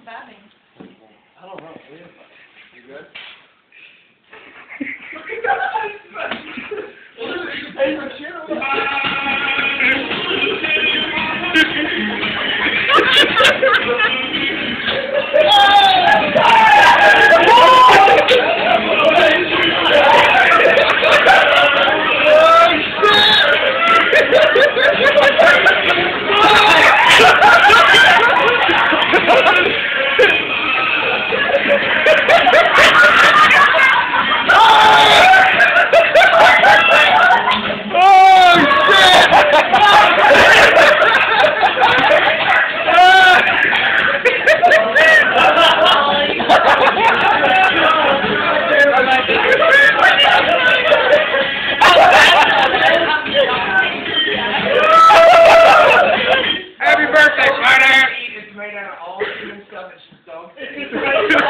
stabbing? I don't know. You good? Happy birthday, Spider! It's made out of all human stuff. It's so